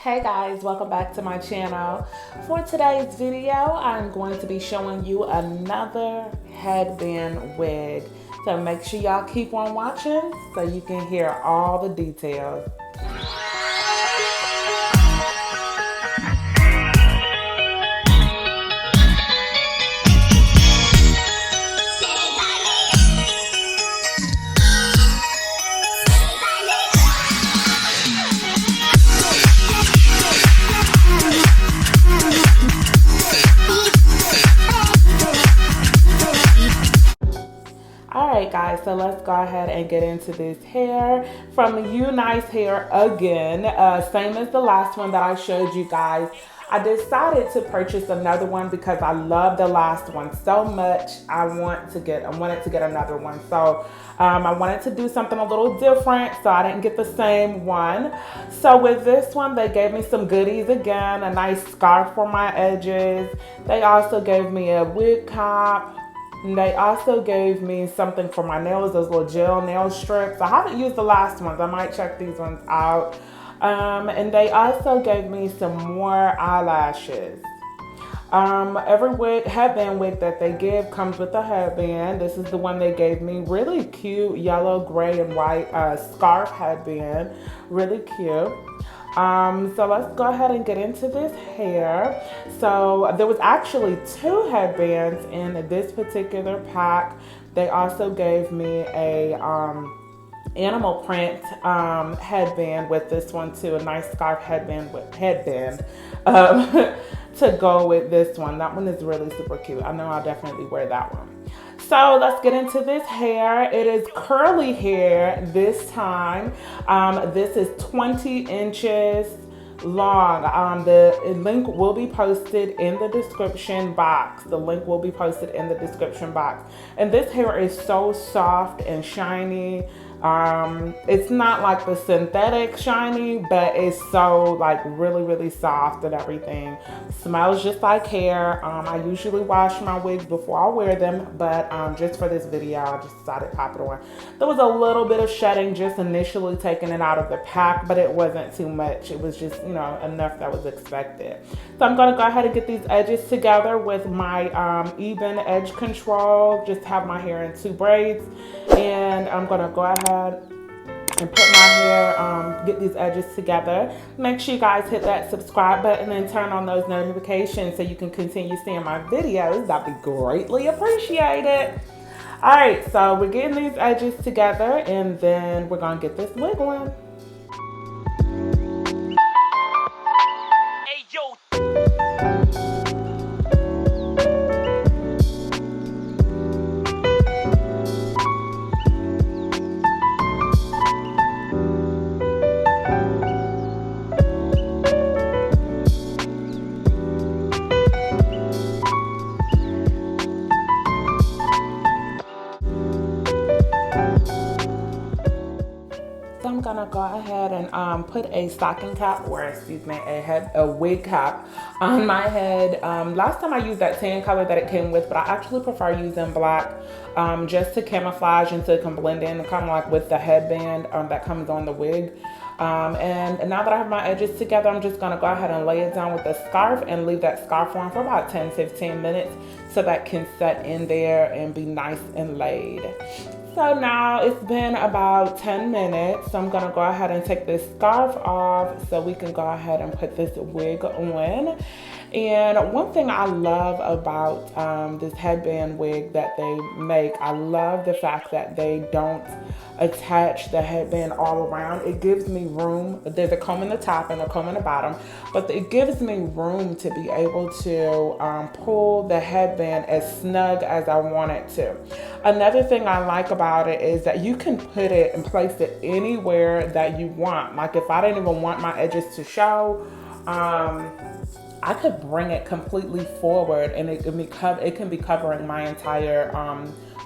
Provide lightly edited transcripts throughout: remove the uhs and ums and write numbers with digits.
Hey guys, welcome back to my channel. For today's video, I'm going to be showing you another headband wig. So make sure y'all keep on watching so you can hear all the details. Alright guys, so let's go ahead and get into this hair from You Nice Hair again. Same as the last one that I showed you guys. I decided to purchase another one because I love the last one so much. I wanted to get another one. So I wanted to do something a little different, so I didn't get the same one. So with this one, they gave me some goodies again, a nice scarf for my edges. They also gave me a wig cap. And they also gave me something for my nails, those little gel nail strips. I haven't used the last ones. I might check these ones out. And they also gave me some more eyelashes. Every headband wig that they give comes with a headband. This is the one they gave me. Really cute yellow, gray, and white scarf headband. Really cute. So let's go ahead and get into this hair. So there was actually 2 headbands in this particular pack. They also gave me a animal print headband with this one too, a nice scarf headband to go with this one. That one is really super cute. I know I'll definitely wear that one. So let's get into this hair. It is curly hair this time. This is 20 inches long. The link will be posted in the description box. And this hair is so soft and shiny. It's not like the synthetic shiny, but it's so like really soft and everything. Smells just like hair. I usually wash my wigs before I wear them, but just for this video, I just decided to pop it on. There was a little bit of shedding just initially taking it out of the pack, but it wasn't too much. It was just, enough that was expected. So I'm gonna go ahead and get these edges together with my even edge control. Just have my hair in 2 braids, and I'm gonna go ahead and put my hair, get these edges together. Make sure you guys hit that subscribe button and turn on those notifications so you can continue seeing my videos. That'd be greatly appreciated. All right, so we're getting these edges together, and then we're gonna get this wig on. Hey, yo. I'm gonna go ahead and put a stocking cap, or excuse me, a wig cap on my head. Last time I used that tan color that it came with, but I actually prefer using black just to camouflage and so it can blend in kind of like with the headband that comes on the wig. And now that I have my edges together, I'm just gonna go ahead and lay it down with a scarf and leave that scarf on for about 10-15 minutes so that can set in there and be nice and laid. So now it's been about 10 minutes. So I'm gonna go ahead and take this scarf off so we can go ahead and put this wig on. And one thing I love about this headband wig that they make, I love the fact that they don't attach the headband all around. It gives me room. There's a comb in the top and a comb in the bottom, but it gives me room to be able to pull the headband as snug as I want it to. Another thing I like about it is that you can put it and place it anywhere that you want. Like if I didn't even want my edges to show, I could bring it completely forward and it can be covering my entire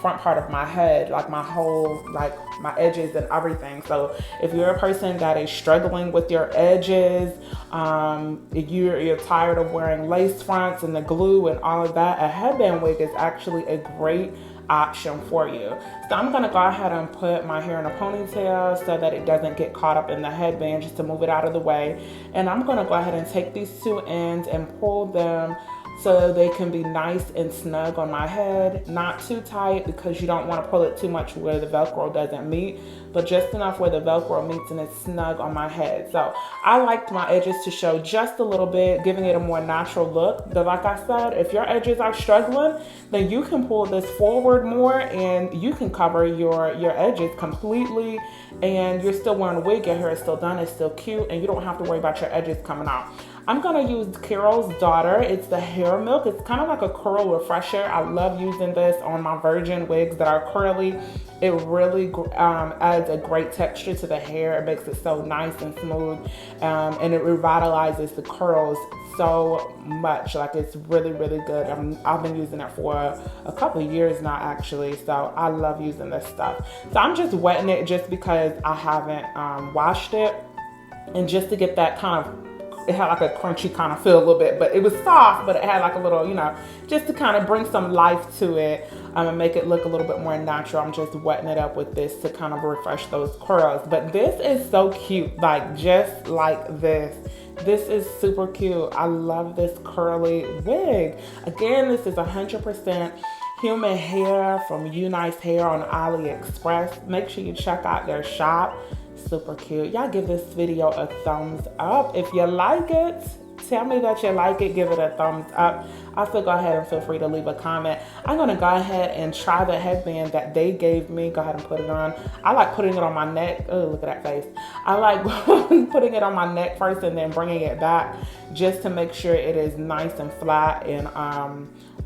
front part of my head, like my whole, like my edges and everything. So if you're a person that is struggling with your edges, you're tired of wearing lace fronts and the glue and all of that, a headband wig is actually a great option for you. So I'm gonna go ahead and put my hair in a ponytail so that it doesn't get caught up in the headband, just to move it out of the way. And I'm gonna go ahead and take these two ends and pull them so they can be nice and snug on my head. Not too tight because you don't want to pull it too much where the Velcro doesn't meet, but just enough where the Velcro meets and it's snug on my head. So I liked my edges to show just a little bit, giving it a more natural look. But like I said, if your edges are struggling, then you can pull this forward more and you can cover your edges completely, and you're still wearing a wig, your hair is still done, it's still cute, and you don't have to worry about your edges coming out. I'm gonna use Carol's Daughter. It's the hair milk. It's kind of like a curl refresher. I love using this on my virgin wigs that are curly. It really adds a great texture to the hair. It makes it so nice and smooth, and it revitalizes the curls so much. Like, it's really, really good. I've been using it for a couple of years now, actually. So I love using this stuff. So I'm just wetting it just because I haven't washed it, and just to get that kind of, it had like a crunchy kind of feel a little bit, but it was soft, but it had like a little, you know, just to kind of bring some life to it and make it look a little bit more natural. I'm just wetting it up with this to kind of refresh those curls. But this is so cute, like just like this. This is super cute. I love this curly wig. Again, this is 100% human hair from Unice Hair on AliExpress. Make sure you check out their shop. Super cute. Y'all give this video a thumbs up. If you like it, tell me that you like it. Give it a thumbs up. Also, go ahead and feel free to leave a comment. I'm going to go ahead and try the headband that they gave me. Go ahead and put it on. I like putting it on my neck. Oh, look at that face. I like putting it on my neck first and then bringing it back just to make sure it is nice and flat and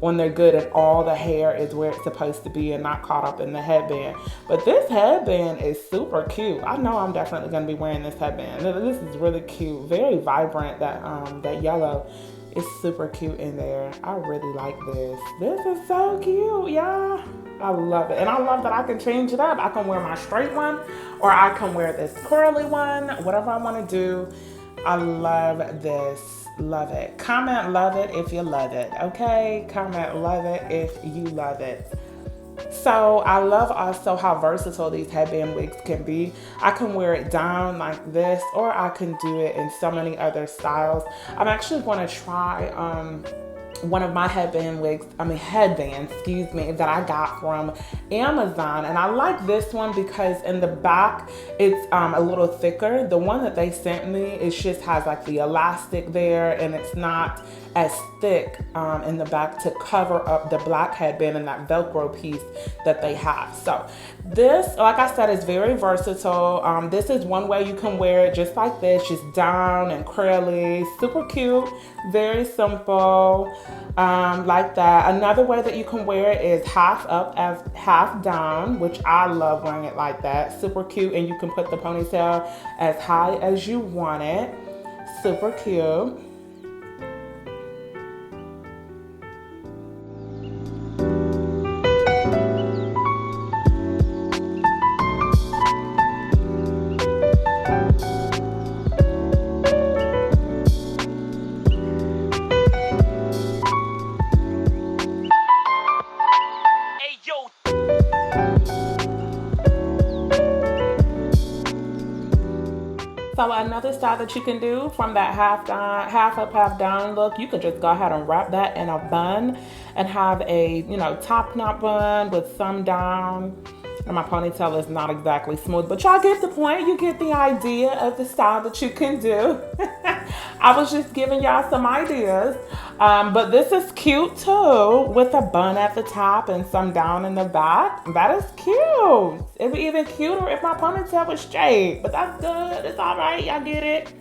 when they're good and all the hair is where it's supposed to be and not caught up in the headband. But this headband is super cute. I know I'm definitely going to be wearing this headband. This is really cute. Very vibrant. That yellow is super cute in there. I really like this. This is so cute, y'all. I love it. And I love that I can change it up. I can wear my straight one, or I can wear this curly one, whatever I want to do. I love this. Love it. Comment love it if you love it. Okay? Comment love it if you love it. So I love also how versatile these headband wigs can be. I can wear it down like this, or I can do it in so many other styles. I'm actually going to try one of my headbands, excuse me, that I got from Amazon. And I like this one because in the back, it's a little thicker. The one that they sent me, it just has like the elastic there, and it's not as thick in the back to cover up the black headband and that Velcro piece that they have. So this, like I said, is very versatile. This is one way you can wear it, just like this, just down and curly, super cute, very simple, like that. Another way that you can wear it is half up as half down, which I love wearing it like that. Super cute, and you can put the ponytail as high as you want it. Super cute. So another style that you can do from that half up, half down look, you could just go ahead and wrap that in a bun and have a, top knot bun with some down. And my ponytail is not exactly smooth, but y'all get the point. You get the idea of the style that you can do. I was just giving y'all some ideas. But this is cute too, with a bun at the top and some down in the back. That is cute. It'd be even cuter if my ponytail was straight, but that's good. It's all right. Y'all get it.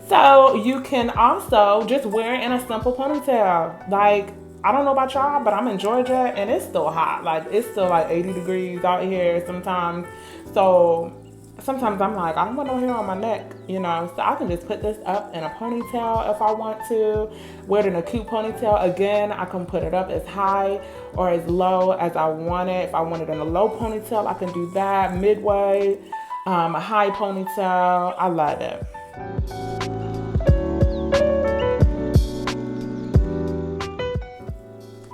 So you can also just wear it in a simple ponytail. Like, I don't know about y'all, but I'm in Georgia and it's still hot. Like, it's still like 80 degrees out here sometimes. So sometimes I'm like, I don't want no hair on my neck, So I can just put this up in a ponytail if I want to. Wear it in a cute ponytail. Again, I can put it up as high or as low as I want it. If I want it in a low ponytail, I can do that. Midway, a high ponytail. I love it.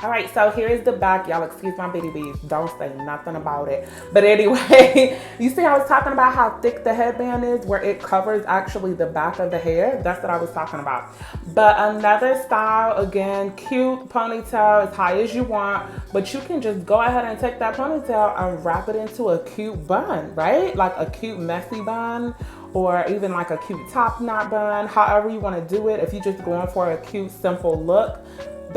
All right, so here's the back. Y'all excuse my bitty bees. Don't say nothing about it. But anyway, you see I was talking about how thick the headband is where it covers actually the back of the hair. That's what I was talking about. But another style, again, cute ponytail as high as you want. But you can just go ahead and take that ponytail and wrap it into a cute bun, right? Like a cute messy bun, or even like a cute top knot bun, however you want to do it. If you're just going for a cute, simple look,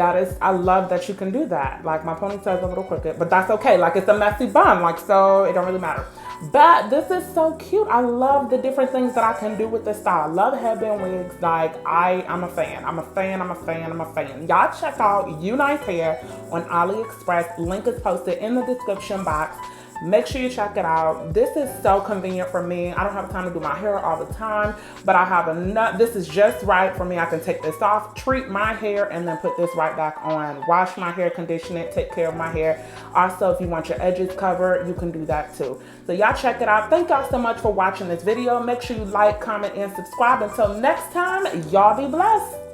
I love that you can do that. Like my ponytail is a little crooked, but that's okay. Like it's a messy bun, like so it don't really matter. But this is so cute. I love the different things that I can do with this style. I love headband wigs. Like I'm a fan. I'm a fan. Y'all check out You Nice Hair on AliExpress. Link is posted in the description box. Make sure you check it out. This is so convenient for me. I don't have time to do my hair all the time, but I have enough. This is just right for me. I can take this off, treat my hair, and then put this right back on. Wash my hair, condition it, take care of my hair. Also, if you want your edges covered, you can do that too. So y'all check it out. Thank y'all so much for watching this video. Make sure you like, comment, and subscribe. Until next time, y'all be blessed.